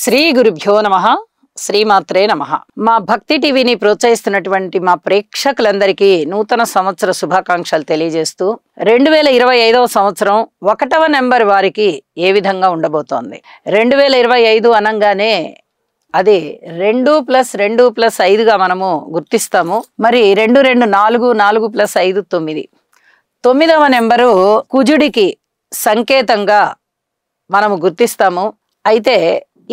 శ్రీ గురుభ్యో నమః. శ్రీమాత్రే నమః. మా భక్తి టీవీని ప్రోత్సహిస్తున్నటువంటి మా ప్రేక్షకులందరికీ నూతన సంవత్సర శుభాకాంక్షలు తెలియజేస్తూ 2025వ సంవత్సరం 1వ నెంబర్ వారికి ఏ విధంగా ఉండబోతోంది? 2025 అనగానే అది 2+2+5గా మనము గుర్తిస్తాము. మరి 2 2 4 4+5 9. 9వ నెంబరు కుజుడికి సంకేతంగా మనము గుర్తిస్తాము. అయితే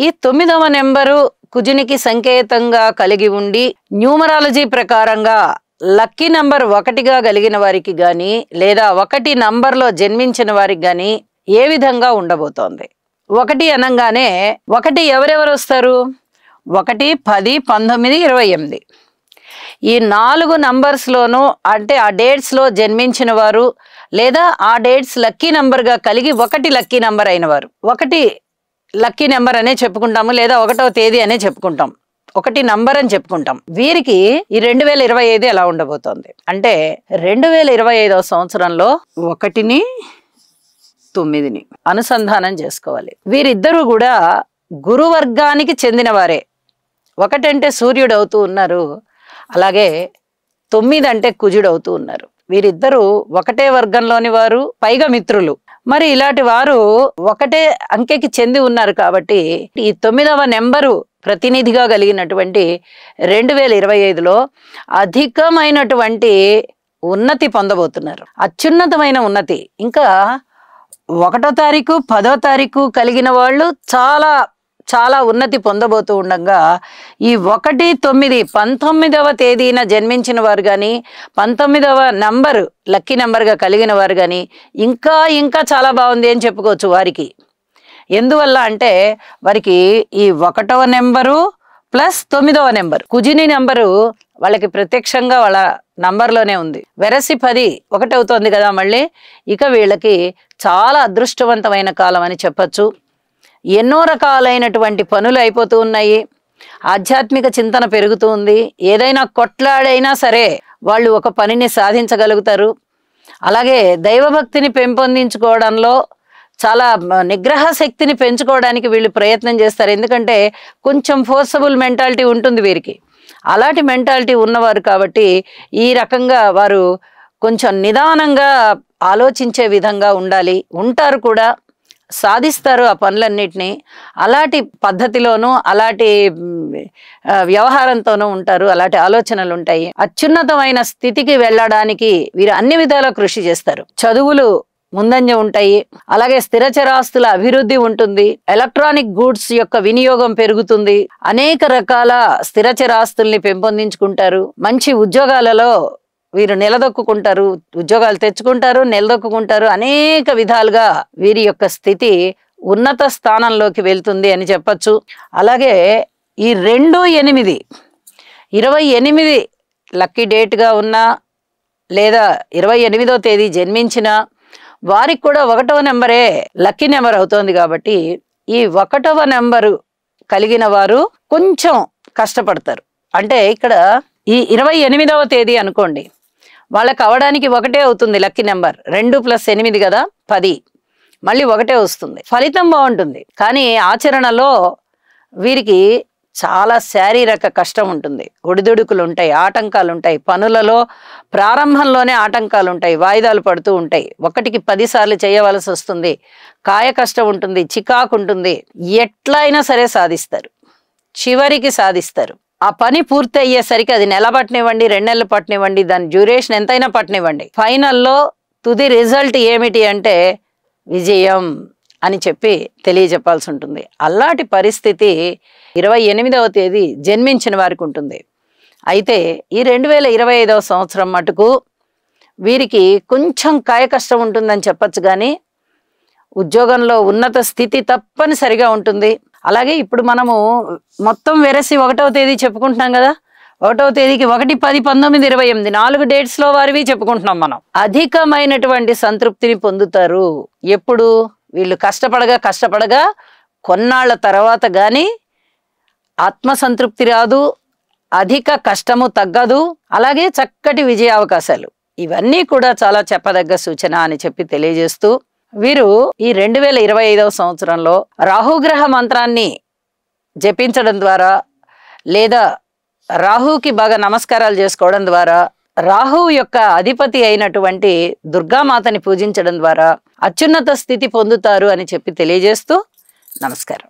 ఈ 9వ నెంబరు కుజునికి సంకేతంగా కలిగి ఉండి న్యూమరాలజీ ప్రకారంగా లక్కీ నంబర్ 1గా కలిగిన వారికి గాని లేదా 1 నంబర్లో జన్మించిన వారికి గాని ఏ విధంగా ఉండబోతోంది? 1 అనగానే 1 ఎవరెవరు వస్తారు? 1 10 19 28. ఈ 4 నంబర్స్లోనూ అంటే ఆ డేట్స్లో జన్మించిన వారు లేదా ఆ డేట్స్ లక్కీ నంబర్గా కలిగి 1 లక్కీ నంబర్ అయిన వారు 1 లక్కీ నెంబర్ అనే చెప్పుకుంటాము లేదా 1వ తేదీ అనే చెప్పుకుంటాం, 1 నంబర్ అని చెప్పుకుంటాం. వీరికి ఈ 2025 ఎలా ఉండబోతోంది అంటే 2025వ సంవత్సరంలో 1ని 9ని అనుసంధానం చేసుకోవాలి. వీరిద్దరూ కూడా గురువర్గానికి చెందిన వారే. 1 అంటే సూర్యుడు అవుతూ ఉన్నారు, అలాగే 9 అంటే కుజుడు అవుతూ ఉన్నారు. వీరిద్దరూ 1టే వర్గంలోని వారు, పైగా మిత్రులు. మరి ఇలాంటి వారు 1టే అంకెకి చెంది ఉన్నారు కాబట్టి ఈ 9వ నెంబరు ప్రతినిధిగా కలిగినటువంటి 2025లో అధికమైనటువంటి ఉన్నతి పొందబోతున్నారు. అత్యున్నతమైన ఉన్నతి. ఇంకా 1వ తారీఖు 10వ తారీఖు కలిగిన వాళ్ళు చాలా చాలా ఉన్నతి పొందబోతూ ఉండగా ఈ 1 9 19వ తేదీన జన్మించిన వారు కానీ 19వ నంబరు లక్కీ నెంబర్గా కలిగిన వారు కానీ ఇంకా ఇంకా చాలా బాగుంది అని చెప్పుకోవచ్చు వారికి. ఎందువల్ల అంటే వారికి ఈ 1వ నెంబరు ప్లస్ 9వ నెంబరు కుజుని నెంబరు వాళ్ళకి ప్రత్యక్షంగా వాళ్ళ నంబర్లోనే ఉంది. వెరసి 10 1 అవుతోంది కదా మళ్ళీ. ఇక వీళ్ళకి చాలా అదృష్టవంతమైన కాలం అని చెప్పచ్చు. ఎన్నో రకాలైనటువంటి పనులు అయిపోతూ ఉన్నాయి. ఆధ్యాత్మిక చింతన పెరుగుతూ ఉంది. ఏదైనా కొట్లాడైనా సరే వాళ్ళు ఒక పనిని సాధించగలుగుతారు. అలాగే దైవభక్తిని పెంపొందించుకోవడంలో చాలా నిగ్రహ శక్తిని పెంచుకోవడానికి వీళ్ళు ప్రయత్నం చేస్తారు. ఎందుకంటే కొంచెం ఫోర్సబుల్ మెంటాలిటీ ఉంటుంది వీరికి. అలాంటి మెంటాలిటీ ఉన్నవారు కాబట్టి ఈ రకంగా వారు కొంచెం నిదానంగా ఆలోచించే విధంగా ఉండాలి. ఉంటారు కూడా, సాధిస్తారు ఆ పనులన్నిటినీ. అలాంటి పద్ధతిలోనూ అలాంటి వ్యవహారంతోనూ ఉంటారు, అలాంటి ఆలోచనలు ఉంటాయి. అత్యున్నతమైన స్థితికి వెళ్ళడానికి వీరు అన్ని విధాలా కృషి చేస్తారు. చదువులు ముందంజ ఉంటాయి, అలాగే స్థిరచరాస్తుల అభివృద్ధి ఉంటుంది, ఎలక్ట్రానిక్ గూడ్స్ యొక్క వినియోగం పెరుగుతుంది, అనేక రకాల స్థిరచరాస్తుల్ని పెంపొందించుకుంటారు. మంచి ఉద్యోగాలలో వీరు నిలదొక్కుంటారు, ఉద్యోగాలు తెచ్చుకుంటారు, నిలదొక్కుంటారు. అనేక విధాలుగా వీరి యొక్క స్థితి ఉన్నత స్థానంలోకి వెళ్తుంది అని చెప్పచ్చు. అలాగే ఈ 2 8 28 లక్కీ డేట్గా ఉన్నా లేదా 28వ తేదీ జన్మించిన వారికి కూడా 1వ నెంబరే లక్కీ నెంబర్ అవుతోంది. కాబట్టి ఈ 1వ నెంబరు కలిగిన వారు కొంచెం కష్టపడతారు. అంటే ఇక్కడ ఈ 28వ తేదీ అనుకోండి, వాళ్ళకి అవడానికి 1 అవుతుంది లక్కీ నెంబర్. 2 + 8 కదా 10, మళ్ళీ 1 వస్తుంది. ఫలితం బాగుంటుంది, కానీ ఆచరణలో వీరికి చాలా శారీరక కష్టం ఉంటుంది. ఒడిదుడుకులు ఉంటాయి, ఆటంకాలు ఉంటాయి. పనులలో ప్రారంభంలోనే ఆటంకాలు ఉంటాయి, వాయిదాలు పడుతూ ఉంటాయి. 1కి 10 సార్లు చేయవలసి వస్తుంది. కాయ కష్టం ఉంటుంది, చికాకు ఉంటుంది. ఎట్లా అయినా సరే సాధిస్తారు, చివరికి సాధిస్తారు. ఆ పని పూర్తి అయ్యేసరికి అది నెల పట్టనివ్వండి, 2 నెలలు పట్టనివ్వండి, దాని డ్యూరేషన్ ఎంతైనా పట్టనివ్వండి, ఫైనల్లో తుది రిజల్ట్ ఏమిటి అంటే విజయం అని చెప్పి తెలియజెప్పాల్సి ఉంటుంది. అలాంటి పరిస్థితి 28వ తేదీ జన్మించిన వారికి ఉంటుంది. అయితే ఈ 2025వ సంవత్సరం మటుకు వీరికి కొంచెం కాయ కష్టం ఉంటుందని చెప్పచ్చు, కానీ ఉద్యోగంలో ఉన్నత స్థితి తప్పనిసరిగా ఉంటుంది. అలాగే ఇప్పుడు మనము మొత్తం వెరసి 1వ తేదీ చెప్పుకుంటున్నాం కదా. 1వ తేదీకి 1 10 19 28 4 డేట్స్లో వారివి చెప్పుకుంటున్నాం మనం. అధికమైనటువంటి సంతృప్తిని పొందుతారు. ఎప్పుడు? వీళ్ళు కష్టపడగా కొన్నాళ్ల తర్వాత కానీ ఆత్మసంతృప్తి రాదు, అధిక కష్టము తగ్గదు, అలాగే చక్కటి విజయ అవకాశాలు. ఇవన్నీ కూడా చాలా చెప్పదగ్గ సూచన అని చెప్పి తెలియజేస్తూ వీరు ఈ 2025వ సంవత్సరంలో రాహుగ్రహ మంత్రాన్ని జపించడం ద్వారా లేదా రాహుకి బాగా నమస్కారాలు చేసుకోవడం ద్వారా, రాహువు యొక్క అధిపతి అయినటువంటి దుర్గామాతని పూజించడం ద్వారా అత్యున్నత స్థితి పొందుతారు అని చెప్పి తెలియజేస్తూ నమస్కారం.